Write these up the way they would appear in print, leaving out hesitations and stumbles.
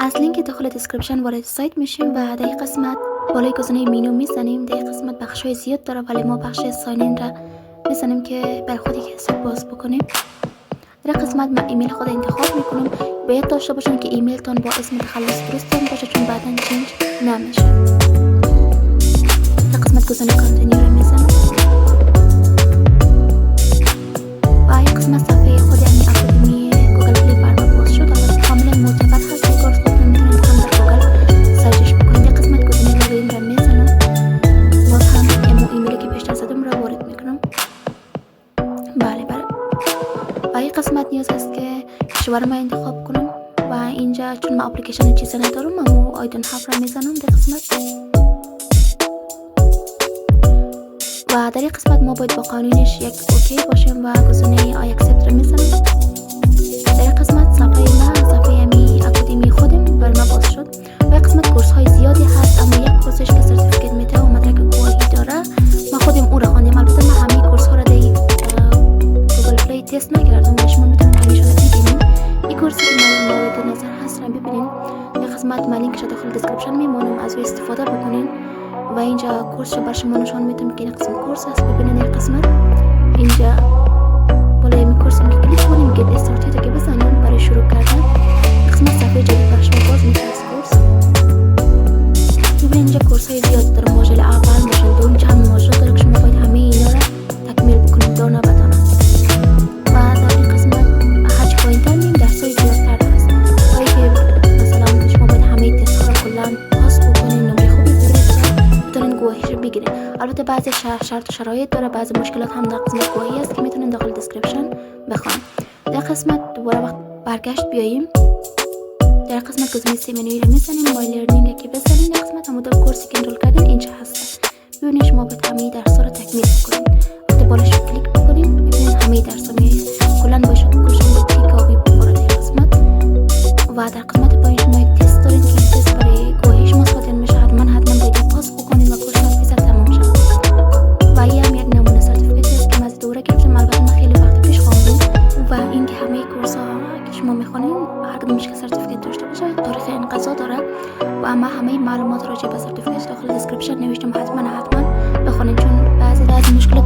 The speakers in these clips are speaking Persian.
از لینک داخل دیسکریپشن وارد سایت میشیم و در این قسمت بالای گزینه مینو میزنیم. در این قسمت بخش‌های زیاد داره ولی ما بخش ساین این را میزنیم که برای خود یک حساب باز بکنیم. در قسمت من ایمیل خود انتخاب میکنم. باید داشته باشین که ایمیلتون با اسم تخلص درستون باشه چون بعداً چنج نمیشه. در قسمت گزینه کانتینیو رو میزنم و این قسمت صفحه خود یعنی اکادمی گوگل پلی برام باز شد. البته کاملا معتبر هست. یک کورس خودتون میتونید هم در گوگل سرچش بکنید. در قسمت گزینه لوگین رو میزنم. باز هم ایمیلی که پیشتر زدم رو وارد میکنم. بله. و این قسمت نیاز است که کشور ما انتخاب کنم و اینجا چون ما اپلیکیشن چیزی ندارم اما آیدن هاف را میزنم در قسمت. و در این قسمت ما باید با قانونش یک اوکی باشیم و گزینه آی اکسپت را میزنم. در این قسمت صفحه امی اکادمی خودم بر ما باز شد. و این قسمت کورس های زیادی هست اما یک کورسش که سرتیفیکیت میده و مدرک گواهی داره ما خودم اون را خواندیم. البته ما همه کورس ها را در گوگل پلی تست نکردم. شما میتونید همیشه ببینید. این کورسی که مورد نظر هست را ببینید. در قسمت من لینکش داخل دیسکریپشن میمونم از او استفاده بکنین و اینجا کورس رو بر شما نشون میدم که این قسم کورس هست. ببینید این قسمت اینجا بالای این کورس که کلیک کنیم گت استارتید که بزنیم برای شروع کردن. قسمت صفحه جدید بر شما باز میشه از کورس. ببینید اینجا کورس های زیاد داره. ماژول اول، ماژول دوم، چند ماژول داره که شما باید همه اینا را تکمیل بکنید دانه به دانه. و در این قسمت هرچی پایین‌تر میریم درس‌های زیادتر هست. جایی که مثلا شما باید همه تست‌ها رو کلاً پاس بکنید، نمره خوبی بگیرید، بتونید گواهیش رو بگیرید. البته بعضی شرط و شرایط داره، بعضی مشکلات هم در قسمت گواهی است که میتونید داخل دیسکریپشن بخونید. در قسمت دوباره وقت برگشت بیاییم. در قسمت گزینه سی منوی رو میزنیم. مای لرنینگ که بزنید. در قسمت مدل کورسی که انرول کردین اینجا هست. ببینید شما باید همه درس‌ها رو تکمیل بکنید. وقتی بالاش کلیک بکنید ببینید همه درس‌ها میاد. کلاً باشه کلشون با تیک آبی بخوره در قسمت. و در قسمت پایین شما یک تست دارید که این تست برای گواهی شما صادر میشه. حتما باید پاس بکنید و کورس فیزا تمام شد. و این هم یک نمونه سرتیفیکیت است که من از دوره گرفتم. البته من خیلی وقت پیش خواندم و اینکه همه کورس‌ها که شما میخونین هر کدومش که سرتیفیکیت داشته باشه تاریخ انقضا داره و اما همه معلومات راجع به سرتیفیکیت داخل دیسکریپشن نوشتم. حتما بخونید چون بعضی مشکلات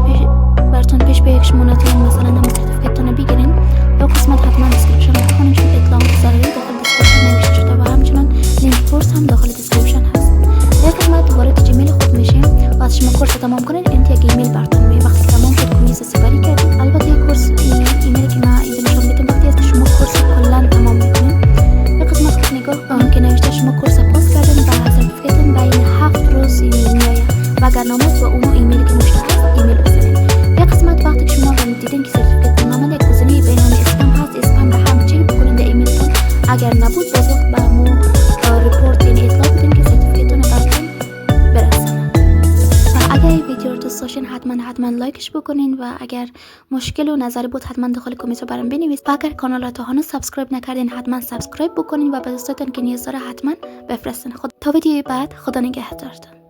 براتون پیش بیاد که شما نتونید مثلا هم سرتیفیکیتتون رو بگیرین. یا قسمت حتما دیسکریپشن رو بخونید چون اطلاعات ضروری داخل دیسکریپشن نوشته شده و همچنین لینک کورس هم داخل دیسکریپشن هست. در قسمت وارد جیمیل خود میشیم و از شما کورس تمام کنید این یک ایمیل براتون میاد. وقتی تمام شد کویز سپری کردید. البته کورس ایمیلی که من اینجا نشون میدم وقتی است که شما کورس کلا تمام میکنید. در قسمت خود نگاه کنید که نوشته شما کورس پاس کردین و سرتیفیکیتتون بین 7 روز میاد و اگر نامد با اون ایمیلی که نوشته هست ایمیل بزنید. در قسمت وقتی که شما دیدین که سرتیفیکیت نامد یک گزینه بینام اسپم هست. اسپم را هم چک بکنید در ایمیلتون. اگر نبود باز وقت به مو ریپورت یعنی اطلاع بدین که سرتیفیکیتتون براتون برسونه. و اگر این ویدیو رو دوست داشتین حتما لایکش بکنین و اگر مشکل و نظری بود حتما داخل کامنت رو برام بنویسید. و اگر کانال رو تا هنوز سابسکرایب نکردین حتما سابسکرایب بکنین و به دوستاتون که نیاز داره حتما بفرستین. تا ویدیوی بعد خدا نگهدارتون.